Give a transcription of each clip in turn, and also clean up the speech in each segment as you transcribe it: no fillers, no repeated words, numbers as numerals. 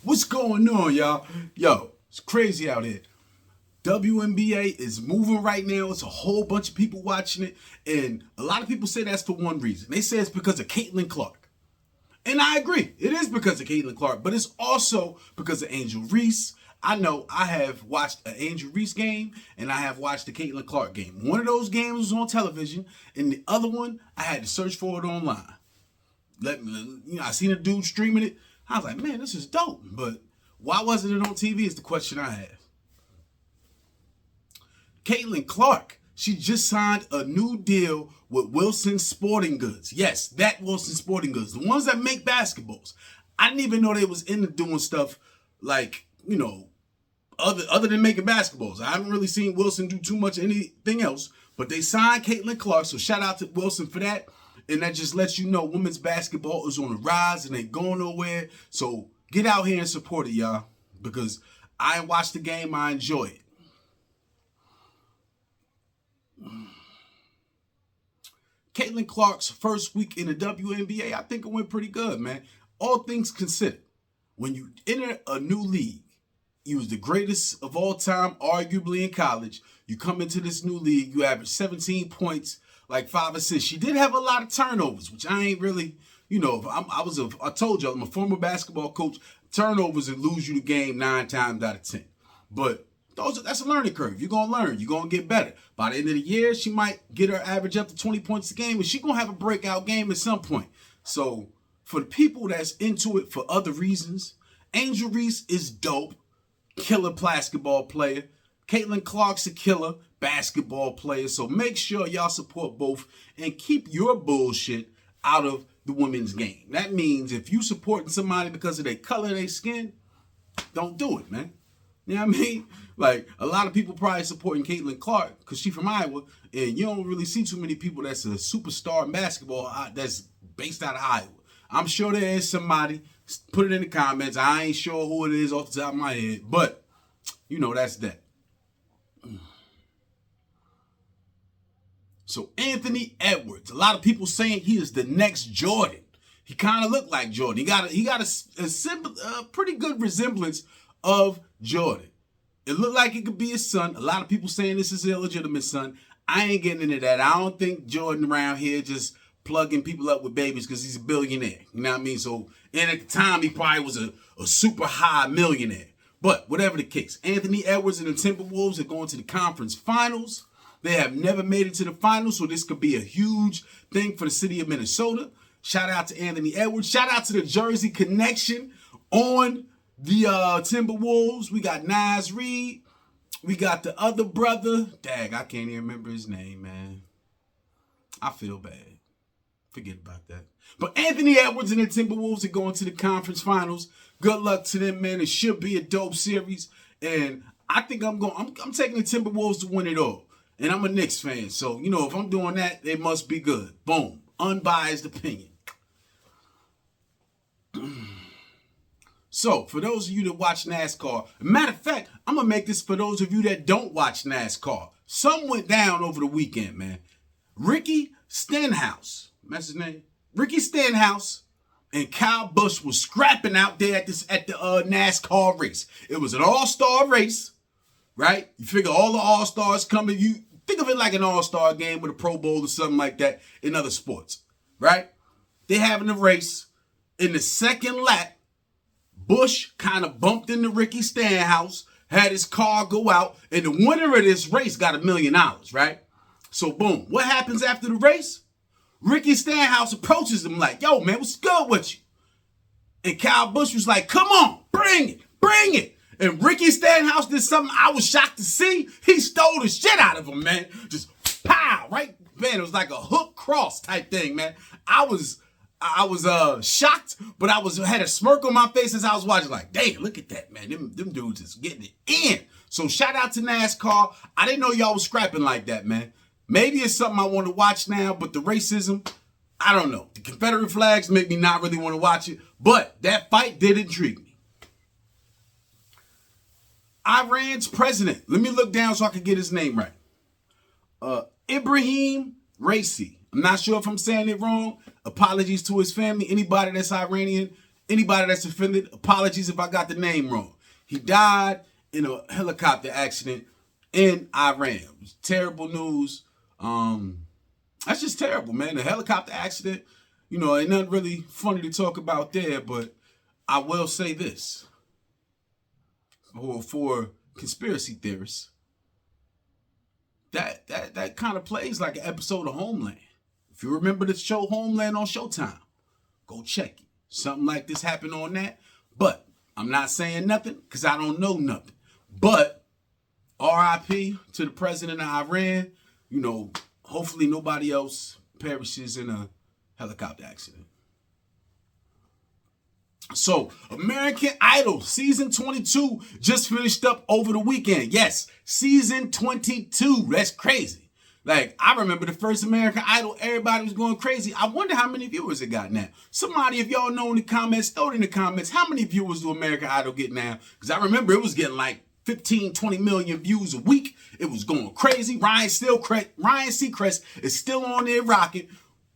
What's going on, y'all? Yo, it's crazy out here. WNBA is moving right now. It's a whole bunch of people watching it. And a lot of people say that's for one reason. They say it's because of Caitlin Clark. And I agree. It is because of Caitlin Clark. But it's also because of Angel Reese. I know I have watched an Angel Reese game and I have watched the Caitlin Clark game. One of those games was on television. And the other one, I had to search for it online. I seen a dude streaming it. I was like, man, this is dope. But why wasn't it on TV is the question I have. Caitlin Clark, she just signed a new deal with Wilson Sporting Goods. Yes, that Wilson Sporting Goods. The ones that make basketballs. I didn't even know they was into doing stuff like, other than making basketballs. I haven't really seen Wilson do too much anything else. But they signed Caitlin Clark, so shout out to Wilson for that. And that just lets you know women's basketball is on the rise and ain't going nowhere. So get out here and support it, y'all. Because I watched the game, I enjoy it. Caitlin Clark's first week in the WNBA, I think it went pretty good, man. All things considered, when you enter a new league, you was the greatest of all time, arguably in college. You come into this new league, you average 17 points, like 5 assists. She did have a lot of turnovers, which I ain't really, I told you, I'm a former basketball coach. Turnovers and lose you the game 9 times out of 10. But that's a learning curve. You're going to learn. You're going to get better. By the end of the year, she might get her average up to 20 points a game, and she's going to have a breakout game at some point. So for the people that's into it for other reasons, Angel Reese is dope. Killer basketball player. Caitlin Clark's a killer basketball player. So make sure y'all support both and keep your bullshit out of the women's game. That means if you supporting somebody because of their color of their skin, don't do it, man. You know what I mean? Like, a lot of people probably supporting Caitlin Clark because she's from Iowa, and you don't really see too many people that's a superstar in basketball that's based out of Iowa. I'm sure there is somebody. Put it in the comments. I ain't sure who it is off the top of my head, but, that's that. So, Anthony Edwards. A lot of people saying he is the next Jordan. He kind of looked like Jordan. He got a pretty good resemblance of Jordan. It looked like it could be his son. A lot of people saying this is an illegitimate son. I ain't getting into that. I don't think Jordan around here just plugging people up with babies because he's a billionaire. You know what I mean? So, and at the time, he probably was a super high millionaire. But whatever the case, Anthony Edwards and the Timberwolves are going to the conference finals. They have never made it to the finals, so this could be a huge thing for the city of Minnesota. Shout out to Anthony Edwards. Shout out to the Jersey Connection on the Timberwolves. We got Naz Reid. We got the other brother. Dag, I can't even remember his name, man. I feel bad. Forget about that. But Anthony Edwards and the Timberwolves are going to the conference finals. Good luck to them, man. It should be a dope series. And I think I'm taking the Timberwolves to win it all. And I'm a Knicks fan. So, if I'm doing that, they must be good. Boom. Unbiased opinion. So, for those of you that watch NASCAR, matter of fact, I'm going to make this for those of you that don't watch NASCAR. Something went down over the weekend, man. Ricky Stenhouse, that's his name. Ricky Stenhouse and Kyle Busch was scrapping out there at the NASCAR race. It was an all-star race, right? You figure all the all-stars coming. You think of it like an all-star game with a Pro Bowl or something like that in other sports, right? They're having a race. In the second lap, Busch kind of bumped into Ricky Stenhouse, had his car go out, and the winner of this race got $1 million, right? So, boom. What happens after the race? Ricky Stenhouse approaches him like, yo, man, what's good with you? And Kyle Busch was like, come on, bring it. And Ricky Stenhouse did something I was shocked to see. He stole the shit out of him, man. Just pow, right? Man, it was like a hook cross type thing, man. I was shocked, but had a smirk on my face as I was watching, like, damn, look at that, man. Them dudes is getting it in. So shout out to NASCAR. I didn't know y'all was scrapping like that, man. Maybe it's something I want to watch now, but the racism, I don't know. The Confederate flags make me not really want to watch it, but that fight did intrigue me. Iran's president, let me look down so I can get his name right. Ibrahim Raisi. I'm not sure if I'm saying it wrong. Apologies to his family. Anybody that's Iranian. Anybody that's offended, apologies if I got the name wrong. He died in a helicopter accident in Iran. It was terrible news. That's just terrible, man. A helicopter accident, ain't nothing really funny to talk about there, but I will say this. For conspiracy theorists, that kind of plays like an episode of Homeland. If you remember the show Homeland on Showtime, go check it. Something like this happened on that. But I'm not saying nothing because I don't know nothing. But RIP to the president of Iran. Hopefully nobody else perishes in a helicopter accident. So, American Idol season 22 just finished up over the weekend. Yes, season 22. That's crazy. Like, I remember the first American Idol, everybody was going crazy. I wonder how many viewers it got now. Somebody, if y'all know in the comments, throw it in the comments. How many viewers do American Idol get now? Because I remember it was getting like 15, 20 million views a week. It was going crazy. Ryan Seacrest is still on there rocking.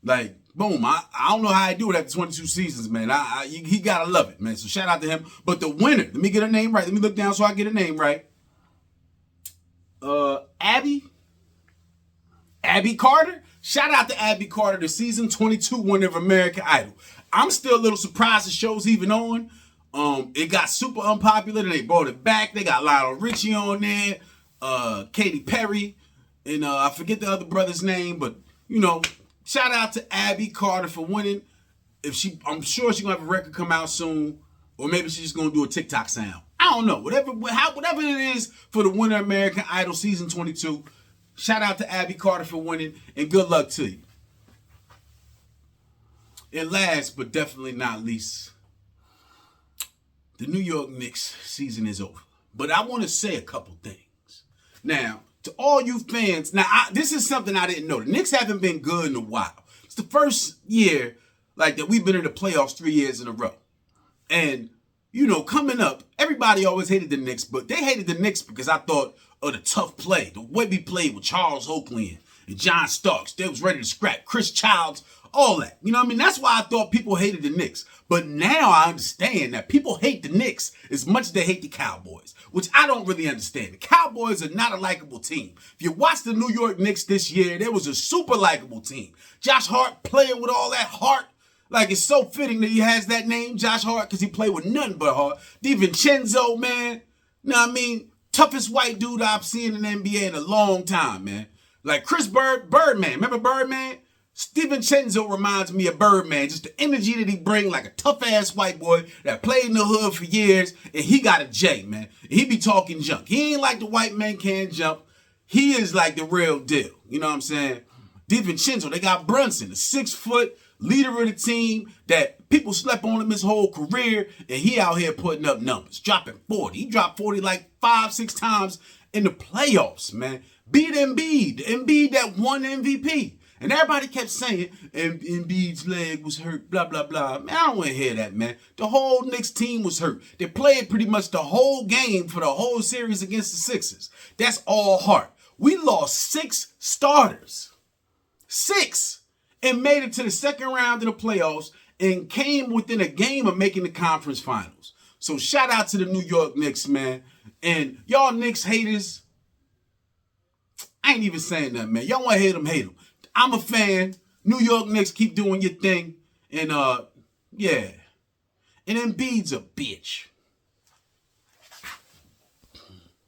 Like, boom. I don't know how I do it after 22 seasons, man. He gotta love it, man. So shout out to him. But the winner, let me get her name right. Let me look down so I get her name right. Abby Carter. Shout out to Abby Carter, the season 22 winner of American Idol. I'm still a little surprised the show's even on. It got super unpopular. They brought it back. They got Lionel Richie on there, Katy Perry, and I forget the other brother's name, but shout out to Abby Carter for winning. I'm sure she's gonna have a record come out soon, or maybe she's just gonna do a TikTok sound. I don't know. Whatever it is for the winner of American Idol season 22. Shout out to Abby Carter for winning, and good luck to you. And last but definitely not least, the New York Knicks season is over. But I want to say a couple things. Now, to all you fans, this is something I didn't know. The Knicks haven't been good in a while. It's the first year that we've been in the playoffs 3 years in a row. And, coming up, everybody always hated the Knicks, but they hated the Knicks because I thought of the tough play, the way we played with Charles Oakley and John Starks. They was ready to scrap Chris Childs, all that. That's why I thought people hated the Knicks. But now I understand that people hate the Knicks as much as they hate the Cowboys, which I don't really understand. The Cowboys are not a likable team. If you watch the New York Knicks this year, there was a super likable team. Josh Hart playing with all that heart. Like, it's so fitting that he has that name, Josh Hart, because he played with nothing but heart. DiVincenzo, man. Toughest white dude I've seen in the NBA in a long time, man. Like Chris Birdman. Remember Birdman? DiVincenzo reminds me of Birdman. Just the energy that he brings, like a tough-ass white boy that played in the hood for years, and he got a J, man. He be talking junk. He ain't like the white man can't jump. He is like the real deal. You know what I'm saying? DiVincenzo, they got Brunson, the 6-foot leader of the team that people slept on him his whole career, and he out here putting up numbers, dropping 40. He dropped 40 like 5-6 times in the playoffs, man. Beat Embiid, Embiid that won MVP. And everybody kept saying, Embiid's leg was hurt, blah, blah, blah. Man, I don't want to hear that, man. The whole Knicks team was hurt. They played pretty much the whole game for the whole series against the Sixers. That's all heart. We lost 6 starters. 6! And made it to the second round of the playoffs and came within a game of making the conference finals. So shout out to the New York Knicks, man. And y'all Knicks haters, I ain't even saying that, man. Y'all want to hate them, hate them. I'm a fan. New York Knicks, keep doing your thing. And, yeah. And Embiid's a bitch.